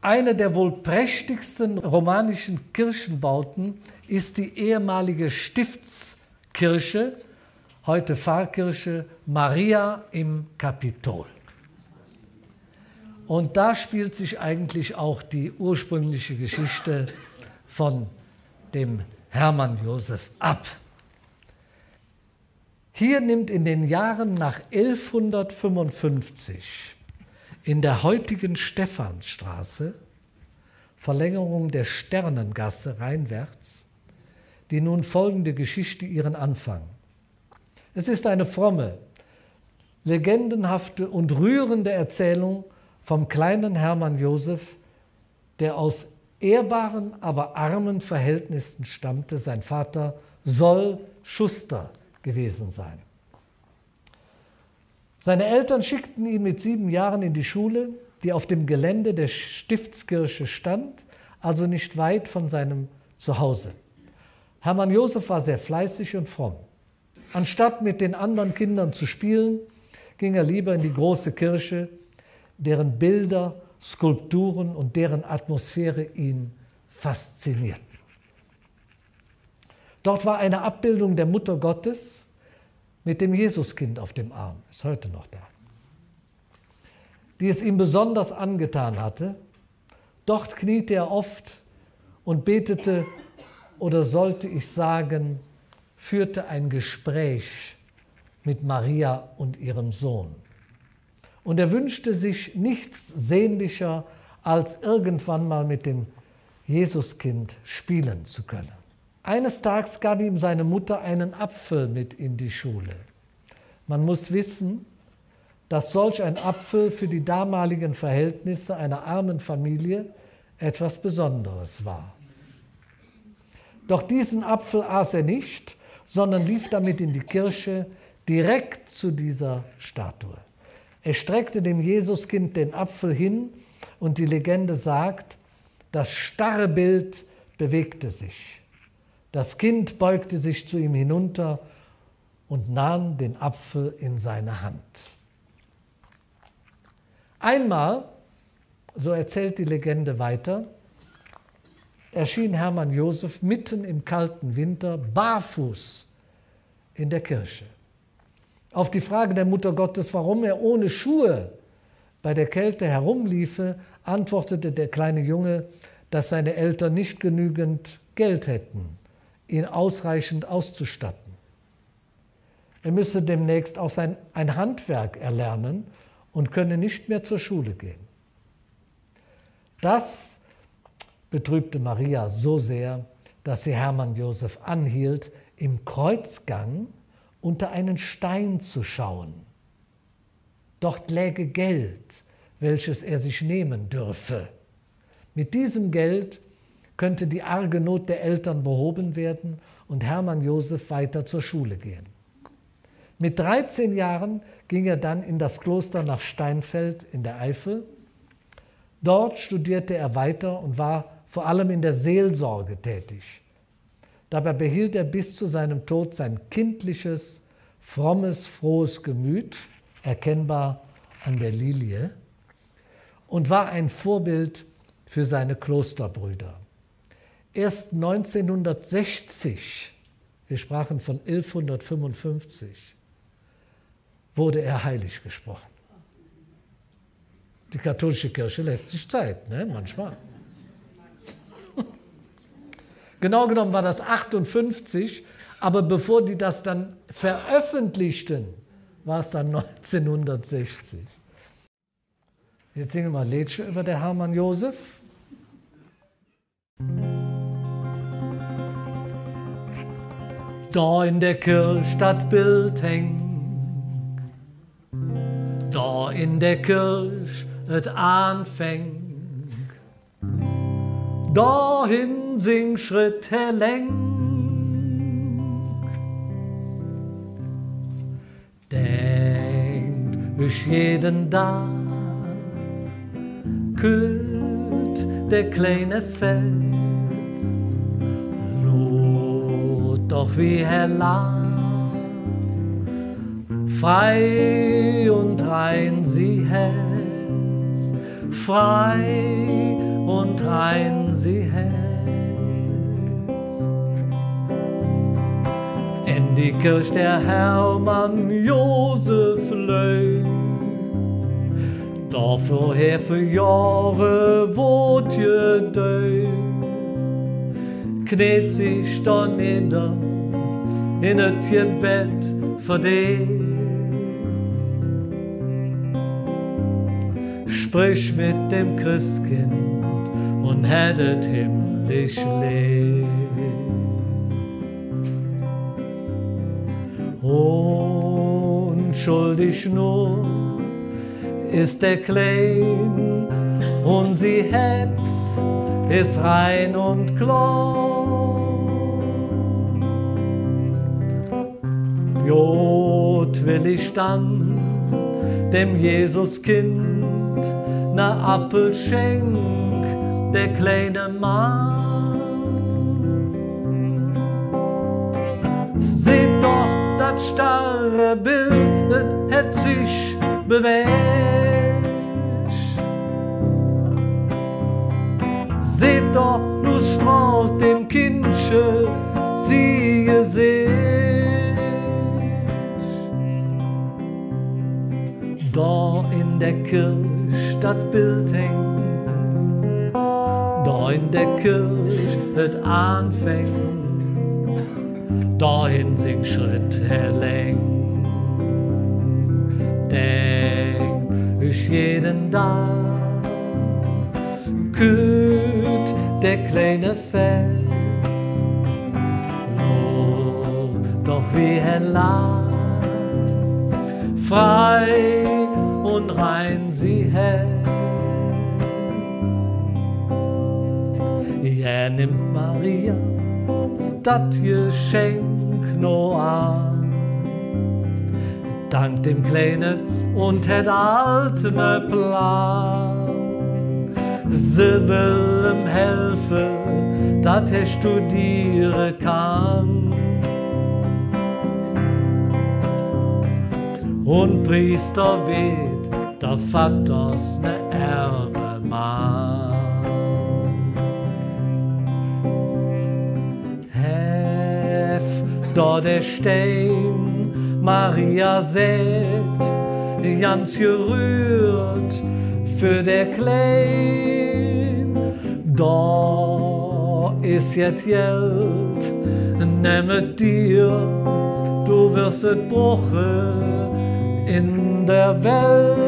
Eine der wohl prächtigsten romanischen Kirchenbauten ist die ehemalige Stiftskirche, heute Pfarrkirche Maria im Kapitol. Und da spielt sich eigentlich auch die ursprüngliche Geschichte von dem Hermann Joseph ab. Hier nimmt in den Jahren nach 1155 in der heutigen Stephansstraße, Verlängerung der Sternengasse rheinwärts, die nun folgende Geschichte ihren Anfang. Es ist eine fromme, legendenhafte und rührende Erzählung vom kleinen Hermann Joseph, der aus ehrbaren, aber armen Verhältnissen stammte. Sein Vater soll Schuster gewesen sein. Seine Eltern schickten ihn mit 7 Jahren in die Schule, die auf dem Gelände der Stiftskirche stand, also nicht weit von seinem Zuhause. Hermann Joseph war sehr fleißig und fromm. Anstatt mit den anderen Kindern zu spielen, ging er lieber in die große Kirche, deren Bilder, Skulpturen und deren Atmosphäre ihn faszinierten. Dort war eine Abbildung der Mutter Gottes mit dem Jesuskind auf dem Arm, ist heute noch da, die es ihm besonders angetan hatte. Dort kniete er oft und betete, oder sollte ich sagen, führte ein Gespräch mit Maria und ihrem Sohn. Und er wünschte sich nichts sehnlicher, als irgendwann mal mit dem Jesuskind spielen zu können. Eines Tages gab ihm seine Mutter einen Apfel mit in die Schule. Man muss wissen, dass solch ein Apfel für die damaligen Verhältnisse einer armen Familie etwas Besonderes war. Doch diesen Apfel aß er nicht, sondern lief damit in die Kirche direkt zu dieser Statue. Er streckte dem Jesuskind den Apfel hin und die Legende sagt, das starre Bild bewegte sich. Das Kind beugte sich zu ihm hinunter und nahm den Apfel in seine Hand. Einmal, so erzählt die Legende weiter, erschien Hermann Joseph mitten im kalten Winter barfuß in der Kirche. Auf die Frage der Mutter Gottes, warum er ohne Schuhe bei der Kälte herumliefe, antwortete der kleine Junge, dass seine Eltern nicht genügend Geld hätten, ihn ausreichend auszustatten. Er müsse demnächst auch ein Handwerk erlernen und könne nicht mehr zur Schule gehen. Das betrübte Maria so sehr, dass sie Hermann Joseph anhielt, im Kreuzgang unter einen Stein zu schauen. Dort läge Geld, welches er sich nehmen dürfe. Mit diesem Geld könnte die arge Not der Eltern behoben werden und Hermann Joseph weiter zur Schule gehen. Mit 13 Jahren ging er dann in das Kloster nach Steinfeld in der Eifel. Dort studierte er weiter und war vor allem in der Seelsorge tätig. Dabei behielt er bis zu seinem Tod sein kindliches, frommes, frohes Gemüt, erkennbar an der Lilie, und war ein Vorbild für seine Klosterbrüder. Erst 1960, wir sprachen von 1155, wurde er heilig gesprochen. Die katholische Kirche lässt sich Zeit, ne? Manchmal. Genau genommen war das 58, aber bevor die das dann veröffentlichten, war es dann 1960. Jetzt singen wir mal Liedche über der Hermann Joseph. Da in der Kirche das Bild hängt, da in der Kirche et anfängt, dahin sing Schritt herlenk. Denkt ich jeden Tag, kühlt der kleine Fels, lot doch wie Herr lag, frei und rein sie hält, frei und rein sie hält. In die Kirche der Hermann Josef Löw, da vorher für Jahre wot je deu, kniet sich da nieder in het Gebet für dich. Sprich mit dem Christkind und hättet himmlisch Leben. Unschuldig nur ist der Klein und sie Herz ist rein und klar. Jod will ich dann dem Jesuskind ne Appel schenk, der kleine Mann. Seht doch, das starre Bild, es hat sich bewegt. Seht doch, nu strahlt dem Kindche sie Gesicht. Da in der Kirche das Bild hängt, da in der Kirche es anfängt, dahin sing Schritt herläng. Denk ich jeden Tag, kühlt der kleine Fels, nur doch wie er lag, frei und rein sie hält. Ja, nimmt Maria dat Geschenk no an, dank dem Kleinen und het altene Plan. Sie will ihm helfen, dat er studieren kann. Und Priester weht, da Vaters ne Erbe Mann. Da der Stein Maria sät, ganz gerührt für der Klein. Da ist jetzt Geld, nimm es dir, du wirst es brauchen in der Welt.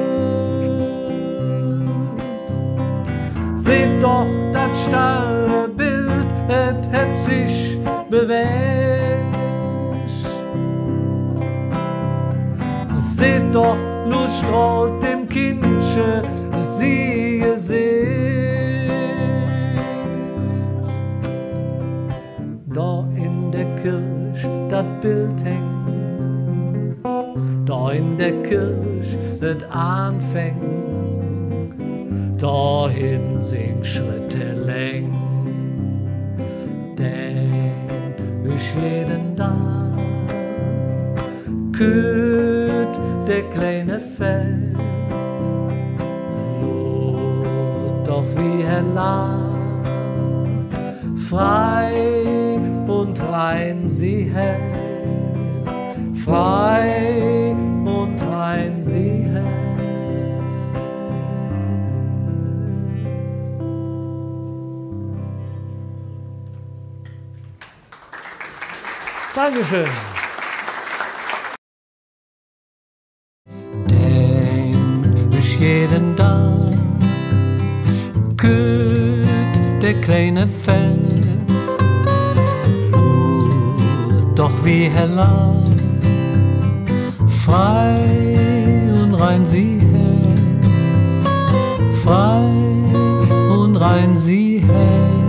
Seht doch, das starre Bild, es hat sich bewegt. Seht doch, nu strahlt dem Kindche sie Gesicht. Da in der Kirche das Bild hängt, da in der Kirche das anfängt, dahin sing Schritte läng. Denk ich jeden Tag, kühlt der kleine Fels, doch wie er lag, frei und rein sie hält, frei und rein sie hält. Dankeschön. Jeden Tag kühlt der kleine Fels, doch wie er lag, frei und rein sie hält, frei und rein sie hält.